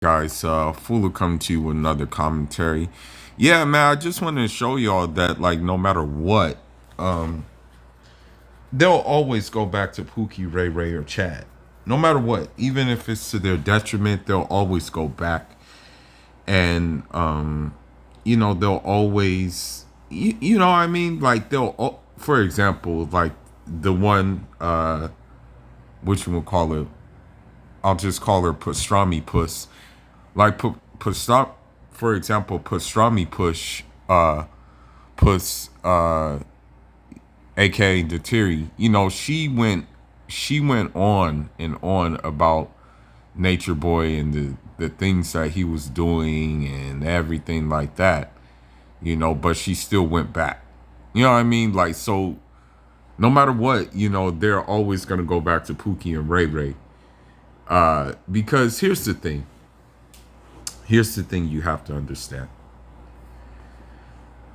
Guys, Fulu coming to you with another commentary. Yeah, man, I just wanted to show y'all that, like, no matter what, um, they'll always go back to Pookie, Ray Ray, or Chad. No matter what, even if it's to their detriment, they'll always go back, and they'll always, you know, what I mean, like for example, like the one, which we'll call it, I'll just call her Pastrami Puss. Like stop, for example, pastrami puss, aka Datiri. She went on and on about Nature Boy and the things that he was doing and everything like that. But she still went back. You know what I mean? Like, so no matter what, they're always gonna go back to Pookie and Ray Ray. Because here's the thing. Here's the thing you have to understand.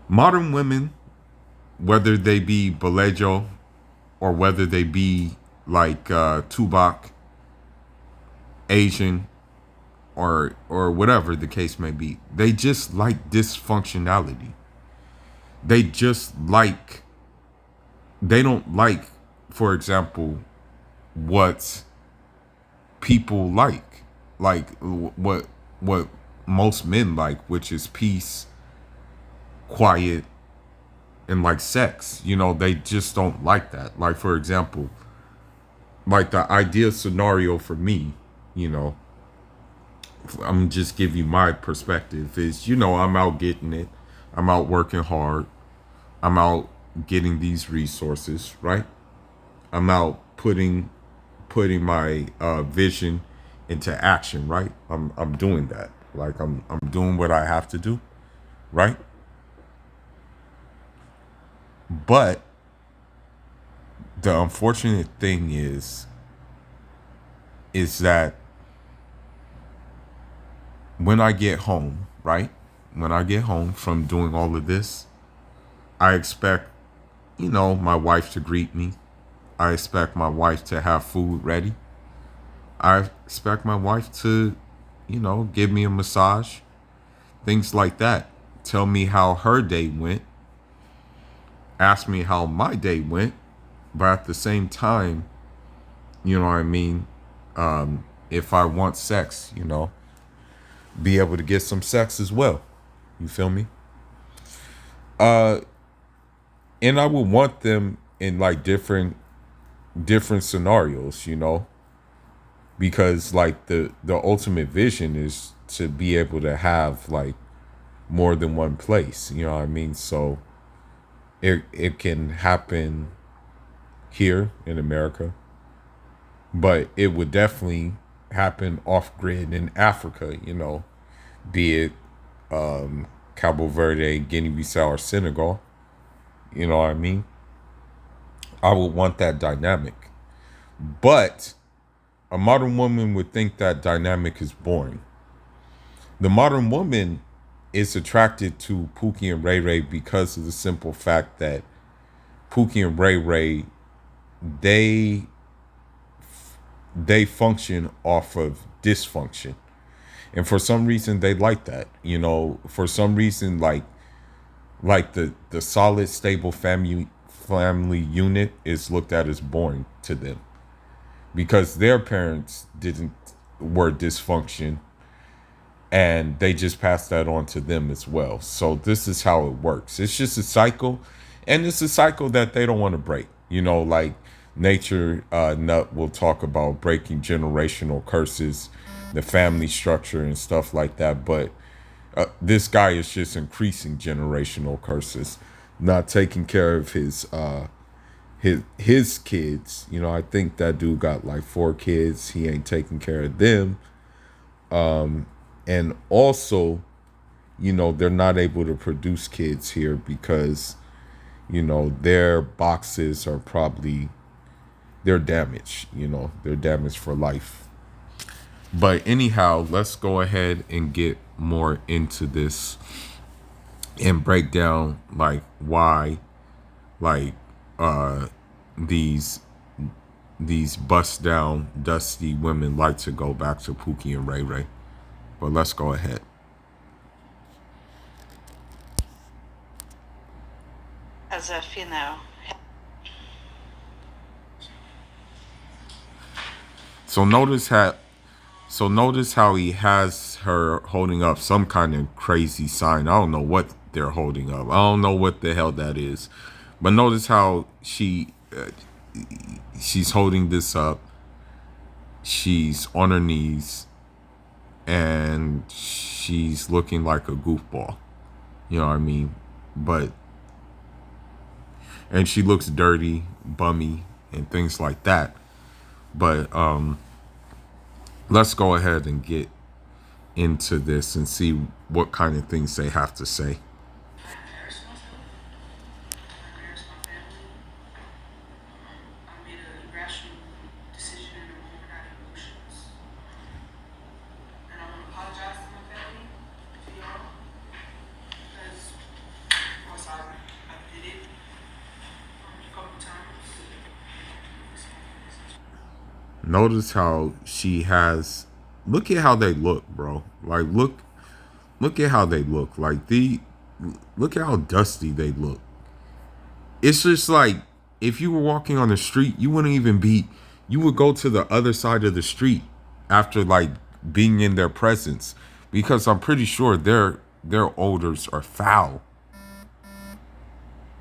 Modern women, whether they be Belejo or whether they be like Tubak, Asian, or whatever the case may be, they just like dysfunctionality. They just like they don't like, for example, what people like what most men like, which is peace, quiet, and like sex. They just don't like that. Like, for example, like the ideal scenario for me, you know, I'm just give you my perspective is, I'm out getting it. I'm out working hard. I'm out getting these resources, right? I'm out putting my vision into action, right? I'm doing that. Like I'm doing what I have to do, right? But the unfortunate thing is that when I get home, right? When I get home from doing all of this, I expect, my wife to greet me. I expect my wife to have food ready. I expect my wife to, give me a massage, things like that. Tell me how her day went, ask me how my day went, but at the same time, you know what I mean? If I want sex, be able to get some sex as well. You feel me? Uh, and I would want them in like different scenarios, because like the ultimate vision is to be able to have like more than one place. You know what I mean? So it can happen here in America, but it would definitely happen off grid in Africa. Be it Cabo Verde, Guinea-Bissau, or Senegal. You know what I mean? I would want that dynamic. But a modern woman would think that dynamic is boring. The modern woman is attracted to Pookie and Ray Ray because of the simple fact that Pookie and Ray Ray, they they function off of dysfunction. And for some reason they like that. For some reason, like the solid stable family unit is looked at as boring to them because their parents didn't were dysfunction, and they just passed that on to them as well. So this is how it works. It's just a cycle, and it's a cycle that they don't want to break. Like nature nut will talk about breaking generational curses, the family structure and stuff like that. But this guy is just increasing generational curses, not taking care of his kids. I think that dude got like 4 kids. He ain't taking care of them. And also, they're not able to produce kids here because, their boxes are probably they're damaged. They're damaged for life. But anyhow, let's go ahead and get more into this and break down like why like uh these these bust down dusty women like to go back to Pookie and Ray Ray. But let's go ahead. As if, So notice how he has her holding up some kind of crazy sign. I don't know what they're holding up. I don't know what the hell that is. But notice how she's holding this up. She's on her knees and she's looking like a goofball. You know what I mean? But and she looks dirty, bummy, and things like that. But let's go ahead and get into this and see what kind of things they have to say. Notice how she has. Look at how they look, bro. Like look at how they look. Like look at how dusty they look. It's just like if you were walking on the street, you wouldn't even be. You would go to the other side of the street after like being in their presence, because I'm pretty sure their odors are foul.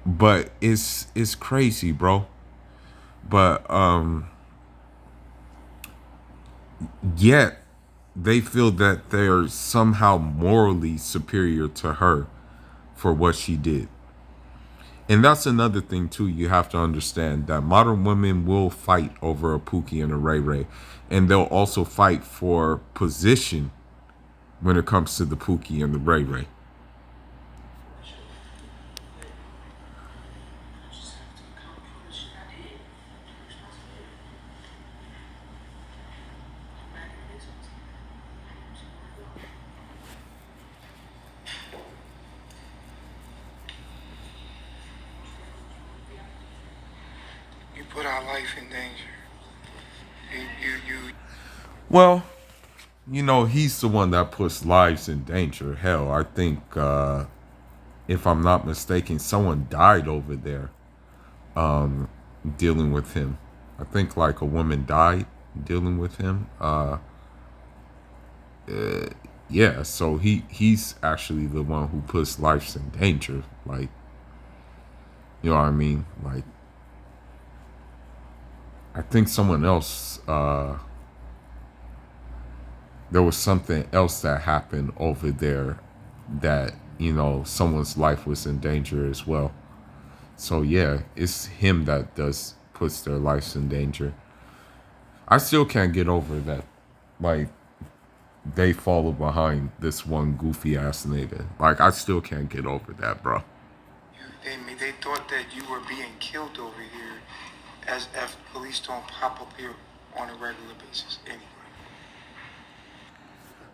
But it's crazy, bro. But yet they feel that they're somehow morally superior to her for what she did. And that's another thing too. You have to understand that modern women will fight over a Pookie and a RayRay, and they'll also fight for position when it comes to the Pookie and the RayRay. You put our life in danger. You. Well, he's the one that puts lives in danger. Hell, I think if I'm not mistaken, someone died over there dealing with him. I think like a woman died dealing with him. Yeah, so he's actually the one who puts lives in danger. Like, you know what I mean? Like, I think someone else. There was something else that happened over there that someone's life was in danger as well. So yeah, it's him that does puts their lives in danger. I still can't get over that. Like, they follow behind this one goofy ass nigga. Like, I still can't get over that, bro. They thought that you were being killed over here, as if police don't pop up here on a regular basis anyway.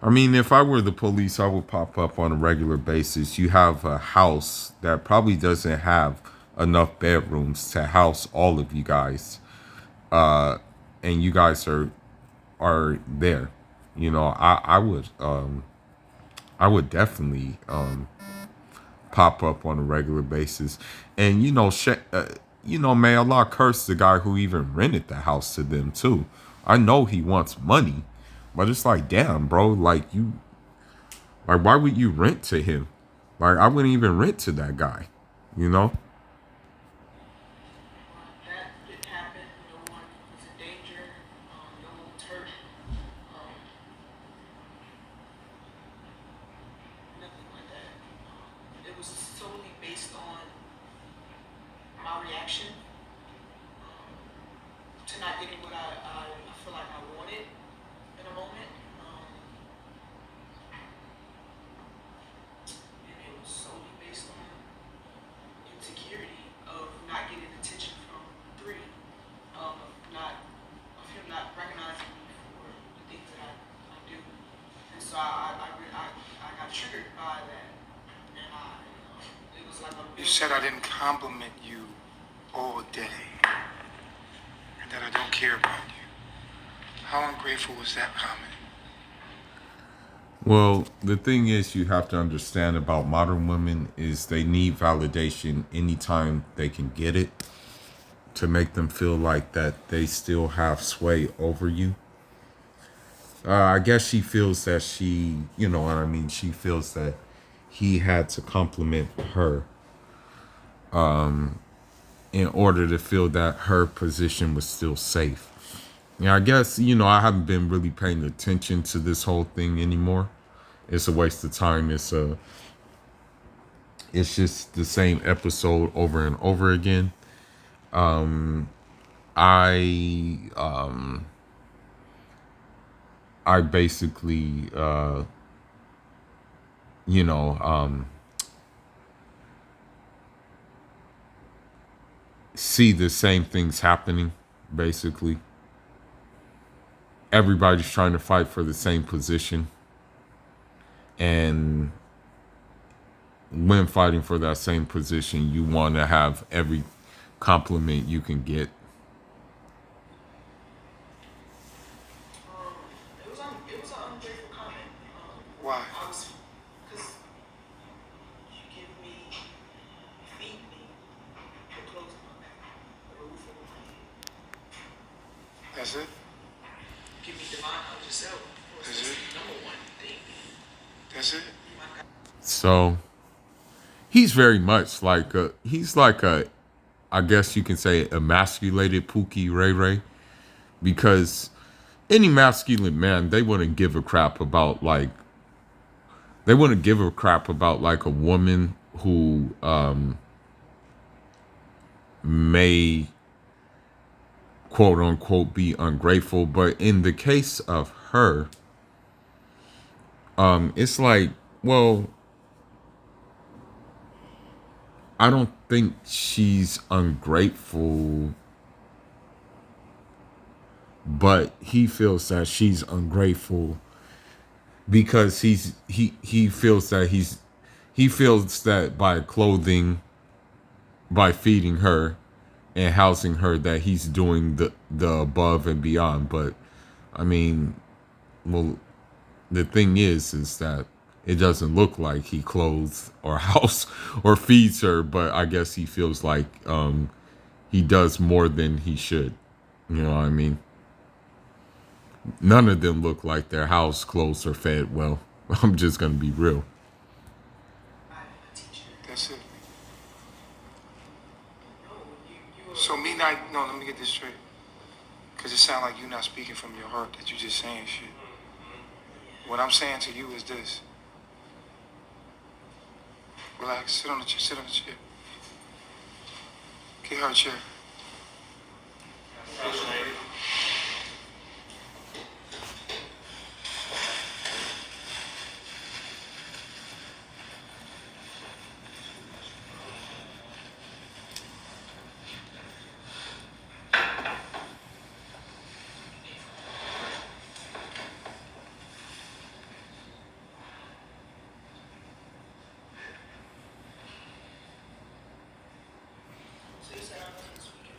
I mean, if I were the police, I would pop up on a regular basis. You have a house that probably doesn't have enough bedrooms to house all of you guys, and you guys are there. I would definitely pop up on a regular basis, and may Allah curse the guy who even rented the house to them too. I know he wants money, but it's like, damn, bro, like, why would you rent to him? Like, I wouldn't even rent to that guy, you know? You said I didn't compliment you all day, and that I don't care about you. How ungrateful was that comment? Well, the thing is, you have to understand about modern women is they need validation anytime they can get it to make them feel like that they still have sway over you. I guess she feels that you know what I mean, she feels that he had to compliment her in order to feel that her position was still safe. Yeah, I guess, I haven't been really paying attention to this whole thing anymore. It's a waste of time. It's just the same episode over and over again. I I basically you know see the same things happening. Basically, everybody's trying to fight for the same position, and when fighting for that same position, you want to have every compliment you can get. It was an ungrateful comment. Why? I was, because you give me, you feed me, the clothes on my back, the roof over my head. That's it? Give me divine knowledge yourself. That's it? Number one thing. That's it? So he's very much like he's like a, I guess you can say, emasculated Pookie RayRay, because any masculine man, they wouldn't give a crap about like a woman who may quote unquote be ungrateful. But in the case of her, it's like, well, I don't think she's ungrateful, but he feels that she's ungrateful because he feels that he feels that by feeding her and housing her, that he's doing the above and beyond. But I mean, well, the thing is that it doesn't look like he clothes or house or feeds her, but I guess he feels like he does more than he should. You know what I mean? None of them look like their house, clothes, or fed well. I'm just gonna be real. That's it. No, you So me not, no, let me get this straight. Because it sounds like you're not speaking from your heart, that you're just saying shit. What I'm saying to you is this. Relax, sit on the chair, sit on the chair. Get her a chair. so you said I'm not this weekend.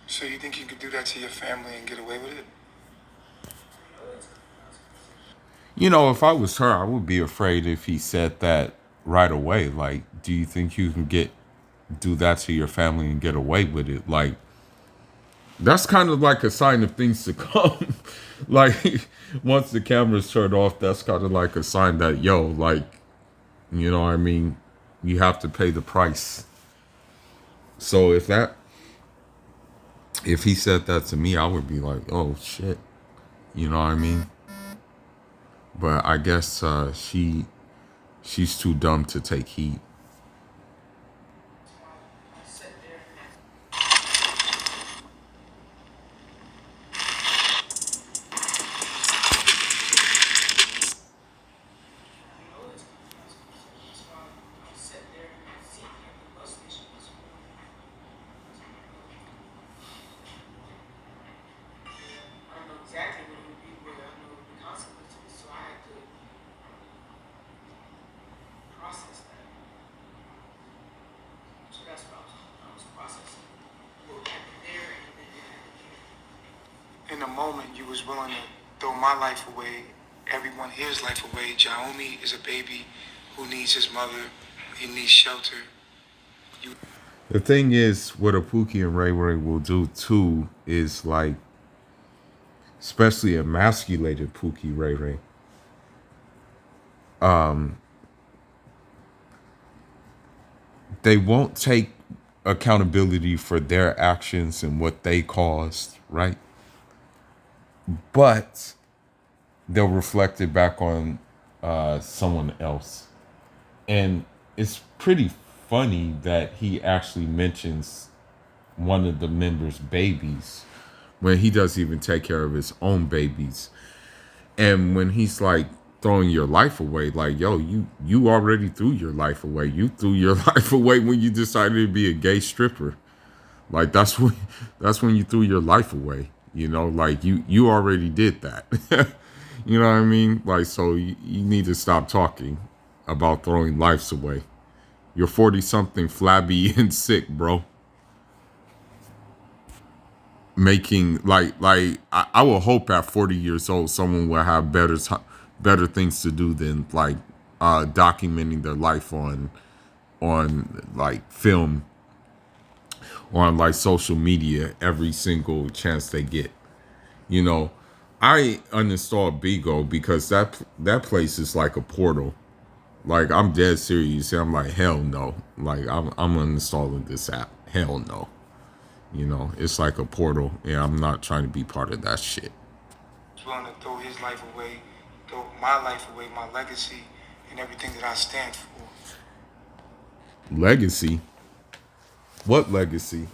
So you think you could do that to your family and get away with it? If I was her, I would be afraid if he said that right away. Like, do you think you can do that to your family and get away with it? Like, that's kind of like a sign of things to come. Like, once the camera's turned off, that's kind of like a sign that, yo, like, you know what I mean? You have to pay the price. So if he said that to me, I would be like, oh shit. You know what I mean? But I guess she's too dumb to take heed. Sit there. I know it's that's why I sit there and see him the bus station this morning. moment you was willing to throw my life away, everyone here's life away. Jaomi is a baby who needs his mother. He needs shelter. You The thing is, what a Pookie and RayRay will do too is like, especially emasculated Pookie RayRay. They won't take accountability for their actions and what they caused, right? But they'll reflect it back on someone else. And it's pretty funny that he actually mentions one of the members' babies when he doesn't even take care of his own babies. And when he's like throwing your life away, like, yo, you already threw your life away. You threw your life away when you decided to be a gay stripper. Like that's when you threw your life away. You know, like you already did that. You know what I mean? Like, so you need to stop talking about throwing lives away. You're 40 something, flabby and sick, bro. Making I will hope at 40 years old someone will have better things to do than like documenting their life on like film, on like social media every single chance they get. You know, I uninstalled Bigo because that place is like a portal. Like, I'm dead serious. I'm like, hell no. Like, I'm uninstalling this app. Hell no. You know, it's like a portal, and I'm not trying to be part of that shit. was willing to throw his life away, throw my life away, my legacy, and everything that I stand for. Legacy? What legacy?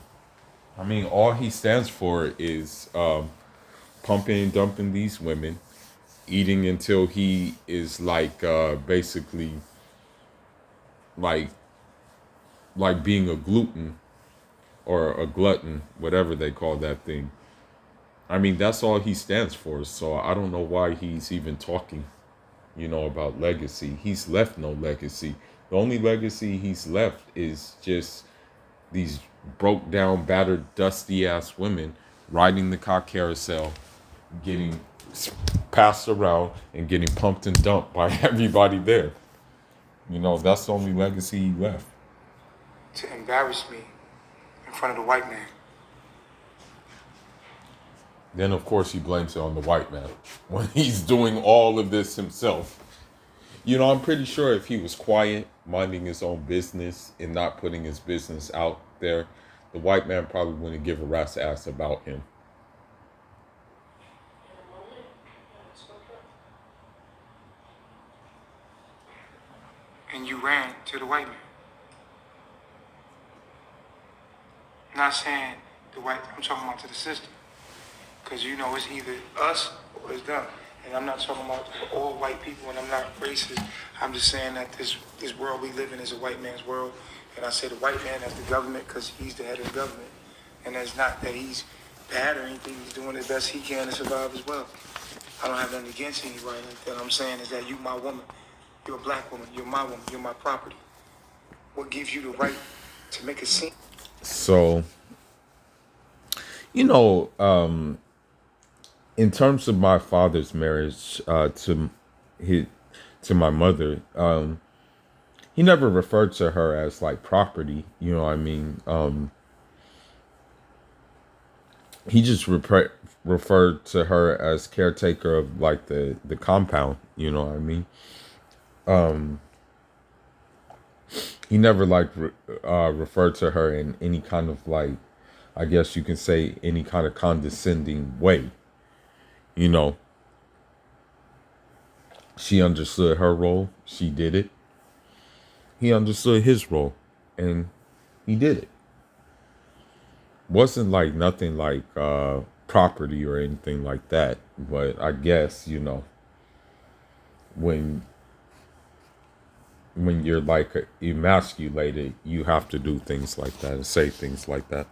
I mean, all he stands for is pumping and dumping these women, eating until he is like basically like being a gluten or a glutton, whatever they call that thing. I mean, that's all he stands for. So I don't know why he's even talking, you know, about legacy. He's left no legacy. The only legacy he's left is just these broke down, battered, dusty ass women riding the cock carousel, getting passed around and getting pumped and dumped by everybody there. You know, that's the only legacy he left. To embarrass me in front of the white man. Then, of course, he blames it on the white man when he's doing all of this himself. You know, I'm pretty sure if he was quiet, minding his own business and not putting his business out there, the white man probably wouldn't give a rat's ass about him. And you ran to the white man. I'm not saying the white, I'm talking about to the system. Because you know it's either us or it's them. And I'm not talking about all white people, and I'm not racist. I'm just saying that this world we live in is a white man's world. And I say the white man as the government because he's the head of the government. And it's not that he's bad or anything. He's doing the best he can to survive as well. I don't have nothing against anybody like that. I'm saying is that you my woman. You're a black woman. You're my woman. You're my property. What gives you the right to make a scene? So, you know, in terms of my father's marriage to my mother, he never referred to her as like property. You know what I mean? He just referred to her as caretaker of like the compound. You know what I mean? He never like referred to her in any kind of like, I guess you can say, any kind of condescending way. You know, she understood her role. She did it. He understood his role, and he did it. Wasn't like nothing like property or anything like that. But I guess, you know, when you're like emasculated, you have to do things like that and say things like that.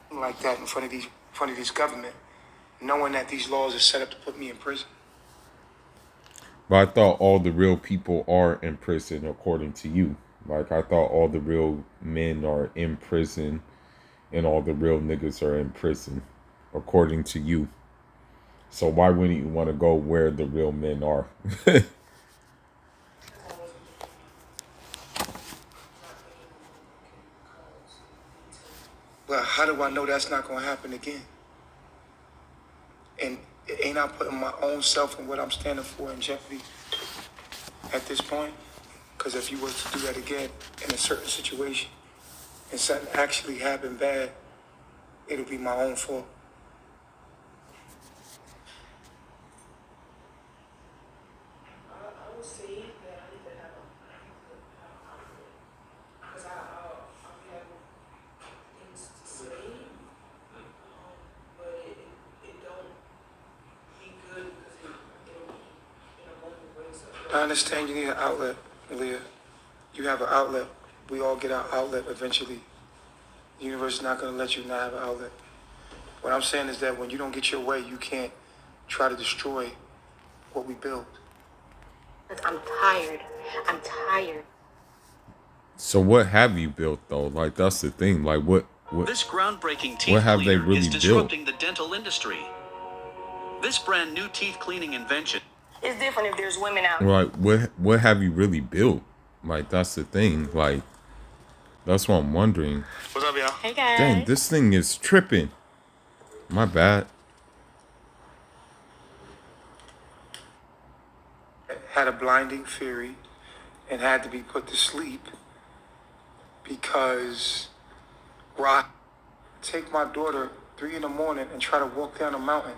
Like that in front of this government, knowing that these laws are set up to put me in prison. But I thought all the real people are in prison according to you. Like, I thought all the real men are in prison and all the real niggas are in prison according to you. So why wouldn't you want to go where the real men are? But how do I know that's not gonna happen again? And ain't I putting my own self and what I'm standing for in jeopardy at this point? Because if you was to do that again in a certain situation and something actually happened bad, it'll be my own fault. I would say that I need to have an outlet. Because I'll be having things to say, but it don't be good because it'll, in a moment, brings up. I understand you need an outlet, Leah. You have an outlet. We all get our outlet eventually. The universe is not gonna let you not have an outlet. What I'm saying is that when you don't get your way, you can't try to destroy what we built. I'm tired. I'm tired. So what have you built though? Like that's the thing. Like what This groundbreaking what teeth have they cleaner really is built? disrupting the dental industry. This brand new teeth cleaning invention. It's different if there's women out. Like what have you really built? Like that's the thing. Like that's what I'm wondering. What's up, y'all? Hey guys. Dang, this thing is tripping. My bad. Had a blinding fury and had to be put to sleep because Rock take my daughter 3 in the morning and try to walk down a mountain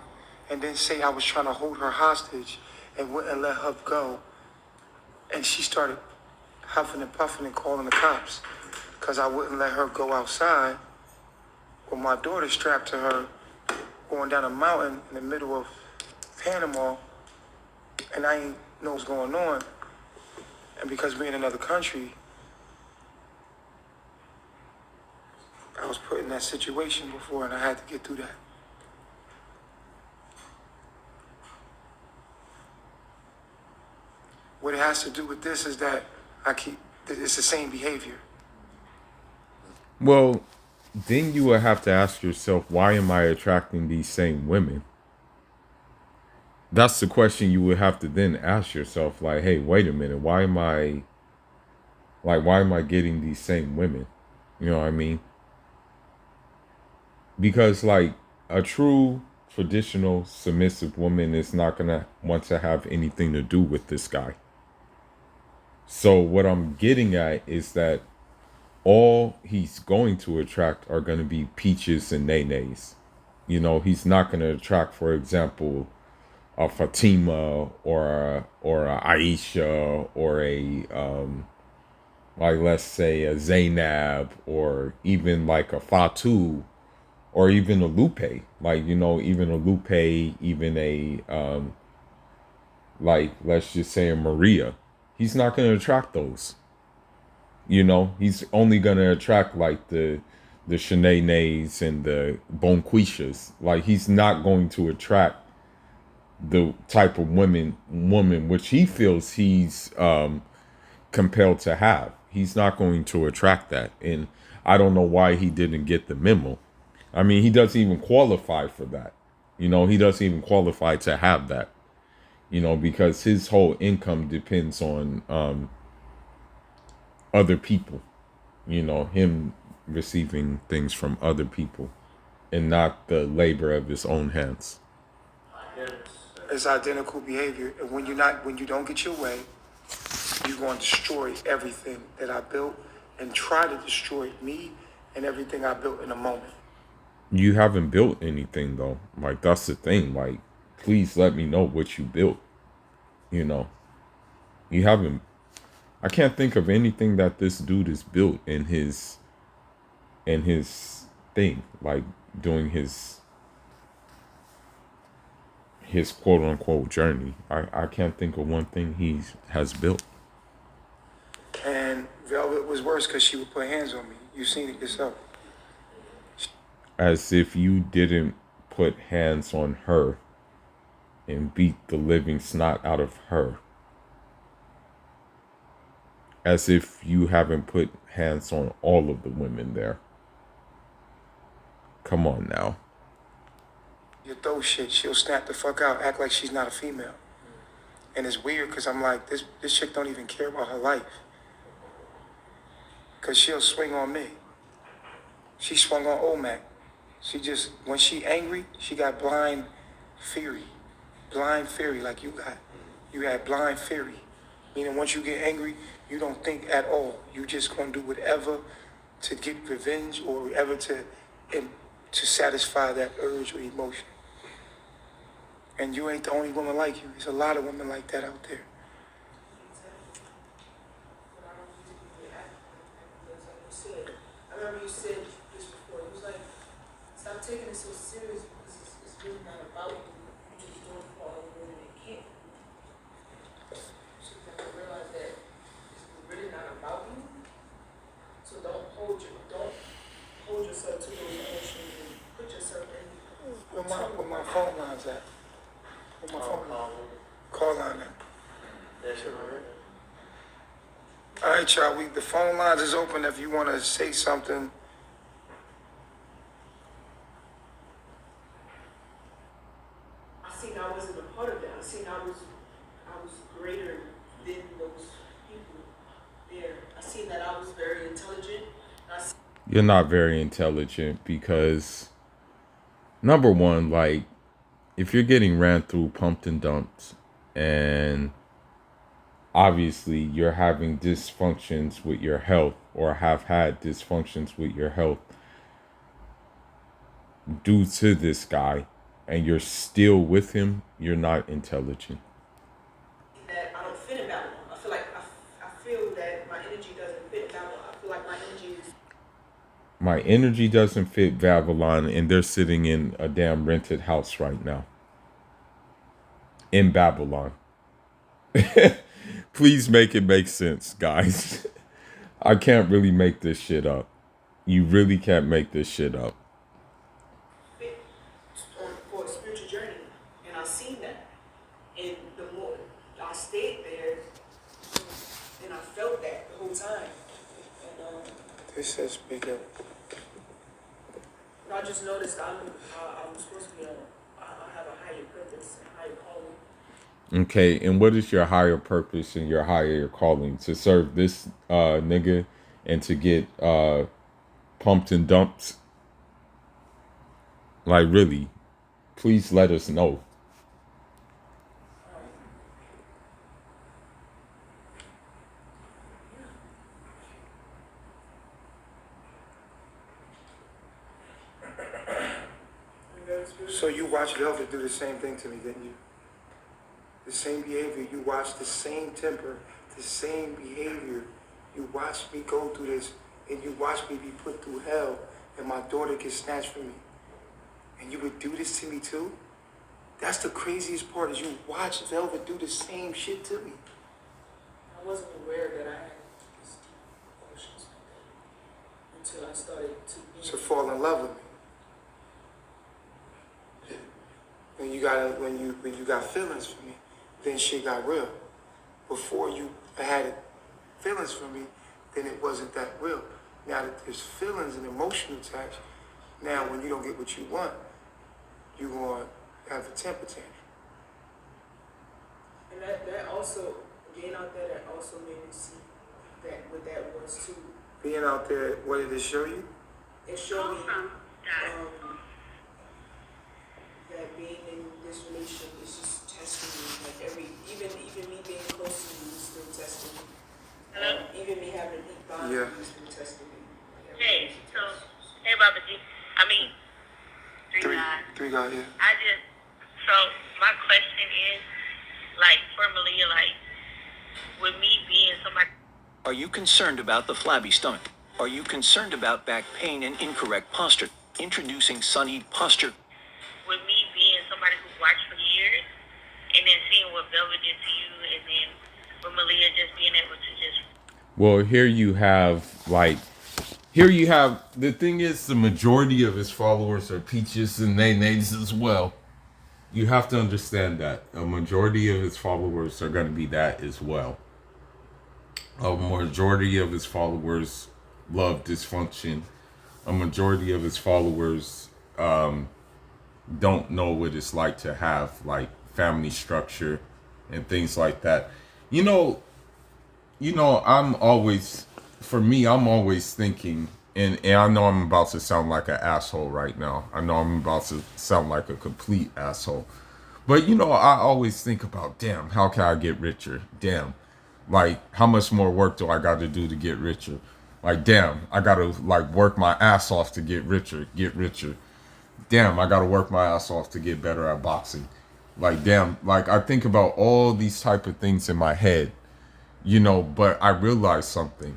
and then say I was trying to hold her hostage and wouldn't let her go. And she started huffing and puffing and calling the cops because I wouldn't let her go outside with my daughter strapped to her going down a mountain in the middle of Panama, and I ain't know what's going on. And because we're in another country, I was put in that situation before and I had to get through that. What it has to do with this is that it's the same behavior. Well, then you would have to ask yourself, why am I attracting these same women? That's the question you would have to then ask yourself. Like, hey, wait a minute, why am I getting these same women? You know what I mean? Because like a true traditional submissive woman is not gonna want to have anything to do with this guy. So what I'm getting at is that all he's going to attract are going to be peaches and nays. You know, he's not going to attract, for example, a Fatima or a Aisha or a like let's say a Zainab or even like a Fatu or even a Lupe. Like, you know, even a Lupe, even a like let's just say a Maria. He's not going to attract those. You know, he's only gonna attract like the Shanae and the Bonquishas. Like he's not going to attract the type of woman which he feels he's compelled to have. He's not going to attract that. And I don't know why he didn't get the memo. I mean, he doesn't even qualify for that. You know, he doesn't even qualify to have that. You know, because his whole income depends on other people, you know, him receiving things from other people and not the labor of his own hands. It's identical behavior. And when you don't get your way, you're going to destroy everything that I built and try to destroy me and everything I built in a moment. You haven't built anything though. Like that's the thing. Like, please let me know what you built. You know, you haven't. I can't think of anything that this dude has built in his thing, like doing his quote unquote journey. I can't think of one thing he has built. And Velvet was worse because she would put hands on me. You've seen it yourself. As if you didn't put hands on her and beat the living snot out of her. As if you haven't put hands on all of the women there. Come on now. You throw shit, she'll snap the fuck out, act like she's not a female. And it's weird because I'm like, this chick don't even care about her life. Because she'll swing on me. She swung on Omac. She just, when she angry, she got blind fury. Blind fury like you got. You had blind fury. Meaning once you get angry, you don't think at all. You just gonna do whatever to get revenge or whatever to satisfy that urge or emotion. And you ain't the only woman like you. There's a lot of women like that out there. But I don't think you really act like that because, like you said, I remember you said this before. It was like, stop taking it so serious because it's really not about you. You're just doing it for all the women that can't. So you have to realize that it's really not about you. So don't hold yourself to those emotions and put yourself in. Where my phone lines at? Where my phone line? Call line at? That's right. All right, y'all. The phone lines is open if you want to say something. I seen I wasn't a part of that. I seen I was greater than those people there. I seen that I was very intelligent. You're not very intelligent because, number one, like, if you're getting ran through, pumped and dumped, and obviously you're having dysfunctions with your health or have had dysfunctions with your health due to this guy, and you're still with him, you're not intelligent. That I don't fit in Babylon. I feel like I feel that my energy doesn't fit in Babylon. I feel like my energy is. My energy doesn't fit Babylon, and they're sitting in a damn rented house right now. In Babylon. Please make it make sense, guys. I can't really make this shit up. You really can't make this shit up. Fit for a spiritual journey, and I seen that. And the more I stayed there, and I felt that the whole time. And This says speak up. I just noticed I'm supposed to be I have a higher purpose and higher calling. Okay, and what is your higher purpose and your higher calling? To serve this nigga and to get pumped and dumped? Like, really? Please let us know. So you watched Velvet do the same thing to me, didn't you? The same behavior. You watched the same temper, the same behavior. You watched me go through this, and you watched me be put through hell, and my daughter get snatched from me. And you would do this to me too? That's the craziest part, is you watched Velvet do the same shit to me. I wasn't aware that I had these deep emotions like that until I started to fall in love with me. When you got feelings for me, then shit got real. Before you had feelings for me, then it wasn't that real. Now that there's feelings and emotion attached, now when you don't get what you want, you want to have a temper tantrum. And that also, being out there, that also made me see that what that was too. Being out there, what did it show you? It showed me that being in this relationship is just testing me. Like even me being close to you is still testing me. Even me having a deep bond with you is still testing me. Hey, so, hey, Baba G. I mean, three guys. Three guys, yeah. So, my question is, like, for Malia, like, with me being somebody. Are you concerned about the flabby stomach? Are you concerned about back pain and incorrect posture? Introducing Sunny Posture. With me being somebody who watched for years, and then seeing what Velvet did to you, and then with Malia just being able to just. Well, here you have, the thing is, the majority of his followers are peaches and nays as well. You have to understand that. A majority of his followers are going to be that as well. A majority of his followers love dysfunction. A majority of his followers don't know what it's like to have like family structure and things like that. You know, I'm always, for me, I'm always thinking, and I know I'm about to sound like an asshole right now. I know I'm about to sound like a complete asshole. But I always think about, damn, how can I get richer? Damn, like how much more work do I got to do to get richer? Like, damn, I got to like work my ass off to get richer, get richer. Damn, I got to work my ass off to get better at boxing. Like, damn, like I think about all these type of things in my head, but I realized something.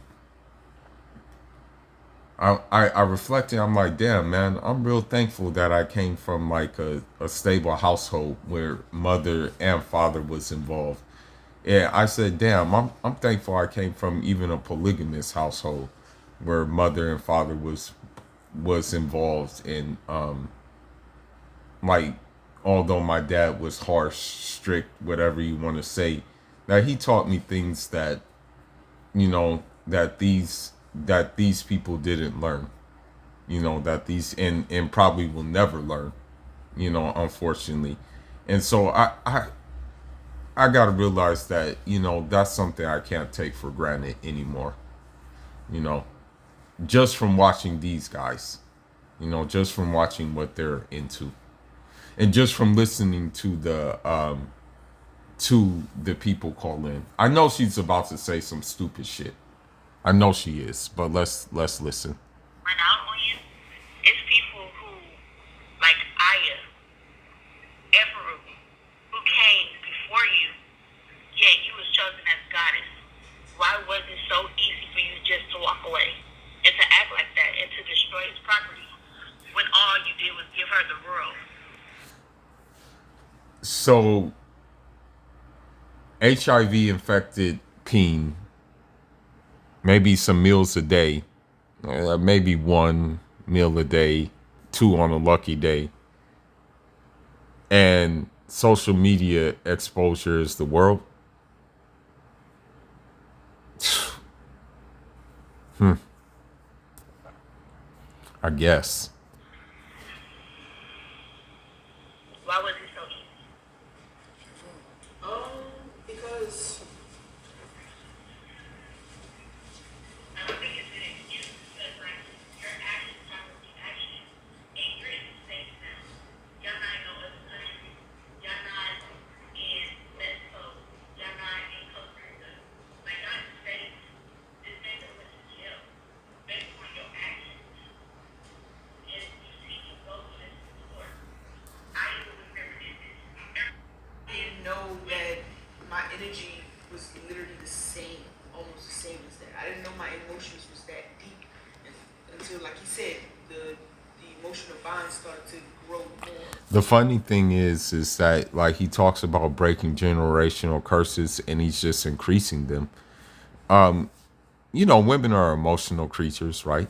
I reflected, I'm like, damn, man, I'm real thankful that I came from like a stable household where mother and father was involved. Yeah, I said, damn, I'm thankful I came from even a polygamous household where mother and father was involved in like, although my dad was harsh, strict, whatever you want to say, that he taught me things that that these people didn't learn, that these and probably will never learn, unfortunately. And so I gotta realize that that's something I can't take for granted anymore, you know just from watching these guys, just from watching what they're into, and just from listening to the people call in. I know she's about to say some stupid shit. I know she is, but let's listen. Run out on you. It's people who, like Aya, Emperor, who came before you, yet you was chosen as goddess. Why was it so easy for you just to walk away and to act like that and to destroy his property when all you did was give her the world? So HIV infected peen, maybe some meals a day, maybe one meal a day, two on a lucky day, and social media exposure is the world. I guess. Why was it so easy? Because I don't think it's an excuse because like your actions have a reaction and you're in the States now. Y'all not in no other country. Y'all not in Mexico. Y'all not in Costa Rica. Like y'all in the States. This man that went to jail based on your actions. And you see him go to this court. I would have never did this. I didn't know that my energy was literally the same, almost the same as that. I didn't know my emotions was that deep until, like he said, the emotional bond started to grow more. The funny thing is that like he talks about breaking generational curses and he's just increasing them. Women are emotional creatures, right?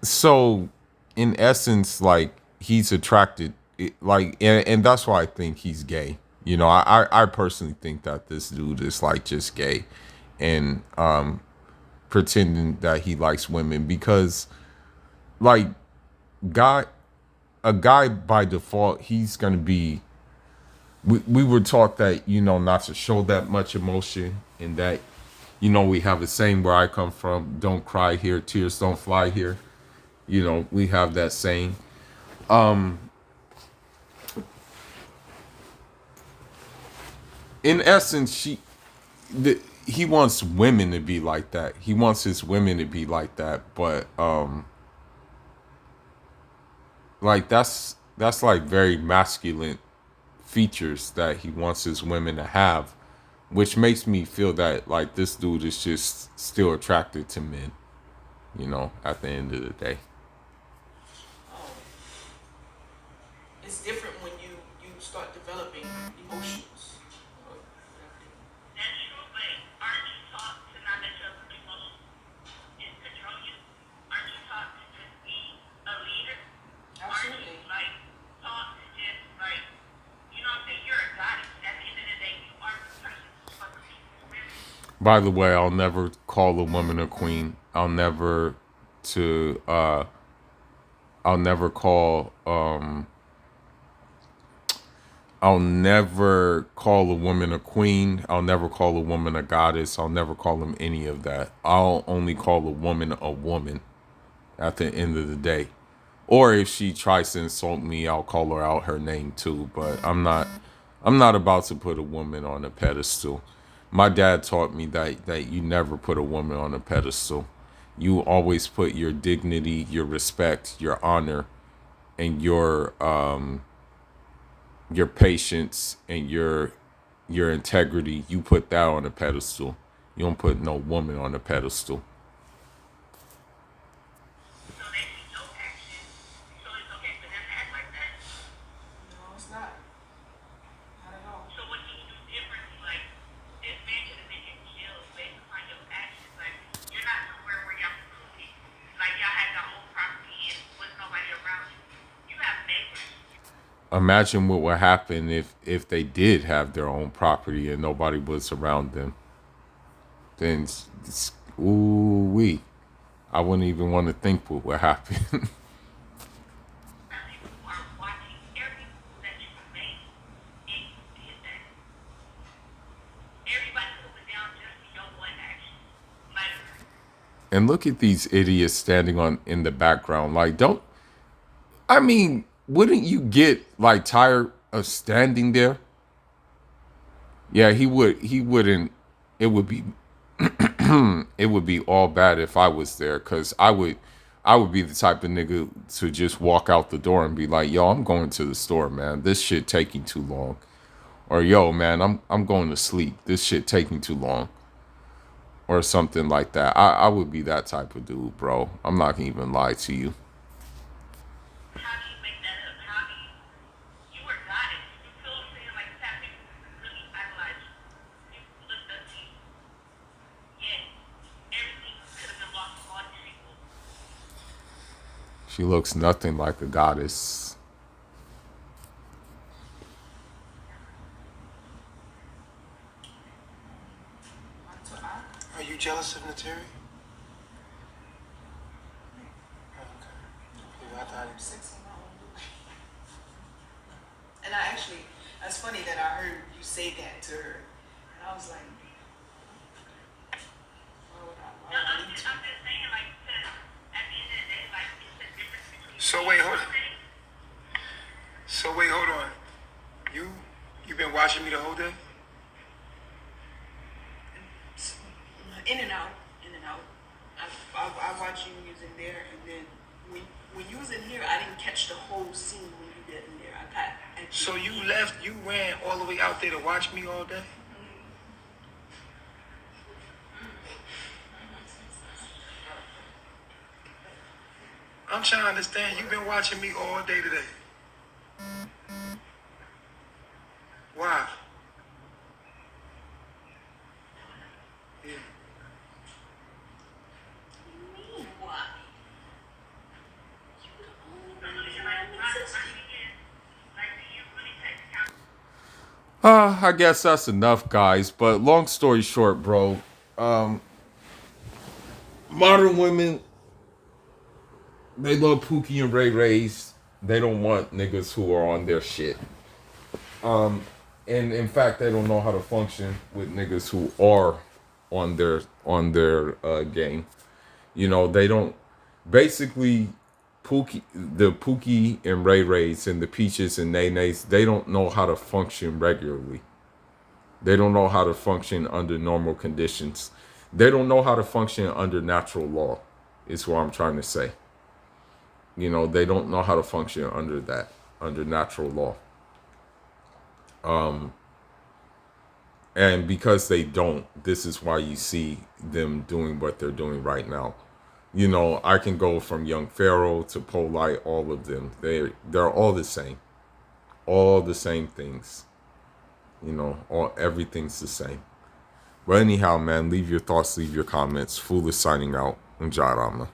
So in essence, like he's attracted, like, and that's why I think he's gay. I personally think that this dude is like just gay and pretending that he likes women because like guy a guy by default, he's gonna be, we were taught that not to show that much emotion, and that we have a saying where I come from, don't cry here, tears don't fly here. We have that saying. In essence, he wants women to be like that. He wants his women to be like that, but like that's like very masculine features that he wants his women to have, which makes me feel that like this dude is just still attracted to men, at the end of the day. It's different when you start developing emotions. That's true, but aren't you taught to not let your emotions control you? Aren't you taught to just be a leader? Aren't you Absolutely. like taught to just like, you know what I'm saying? You're a goddess. At the end of the day, you are the person who's supposed to be women. By the way, I'll never call a woman a queen. I'll never call I'll never call a woman a queen. I'll never call a woman a goddess. I'll never call them any of that. I'll only call a woman at the end of the day. Or if she tries to insult me, I'll call her out her name too. But I'm not about to put a woman on a pedestal. My dad taught me that you never put a woman on a pedestal. You always put your dignity, your respect, your honor, and your patience and your integrity. You put that on a pedestal. You don't put no woman on a pedestal. So they see no action. So it's okay for them to act like that. No, it's not. Not at all. So what can you do differently? Like, this man should have been in jail based upon your actions. Like, you're not somewhere where y'all can prove it. Like, y'all had your own property and was nobody around you. You have neighbors. Imagine what would happen if they did have their own property and nobody was around them. Then, ooh wee, I wouldn't even want to think what would happen. People are watching every move that you make, and you did that. Everybody could have went down just for your one action. Like, And look at these idiots standing in the background. Like, don't, I mean, wouldn't you get like tired of standing there? Yeah, he wouldn't. It would be it would be all bad if I was there, because I would be the type of nigga to just walk out the door and be like, yo, I'm going to the store, man. This shit taking too long. Or yo, man, I'm going to sleep. This shit taking too long. Or something like that. I would be that type of dude, bro. I'm not gonna even lie to you. how do you make that up? How do you were guided? You feel what I'm saying? Like, it's happening really idolize you. You looked up to you. Yet, everything could have been lost to all these people. She looks nothing like a goddess. Are you jealous of Nateri? Okay. Yeah, I thought it was. Sex on my own. And I actually, that's funny that I heard you say that to her. And I was like, why would I No, I'm need just to? saying, like, because at the end of the day, like, it's the difference between. So wait, hold on. Hold on. You been watching me the whole day? In and out, in and out. I watched you when you was in there, and then when you was in here, I didn't catch the whole scene when you did in there. I got. So you ran all the way out there to watch me all day? I'm trying to understand. You've been watching me all day today. Why? Yeah. Why? I guess that's enough, guys. But long story short, bro, modern women, they love Pookie and RayRays. They don't want niggas who are on their shit. And in fact, they don't know how to function with niggas who are on their game. You know, they don't. Basically, Pookie and RayRays and the Peaches and Nays, they don't know how to function regularly. They don't know how to function under normal conditions. They don't know how to function under natural law, is what I'm trying to say. You know, they don't know how to function under natural law. And because they don't, this is why you see them doing what they're doing right now. You know, I can go from Young Pharaoh to Polite, all of them. They're all the same. All the same things. You know, everything's the same. But anyhow, man, leave your thoughts, leave your comments. Foolish signing out. Njadama.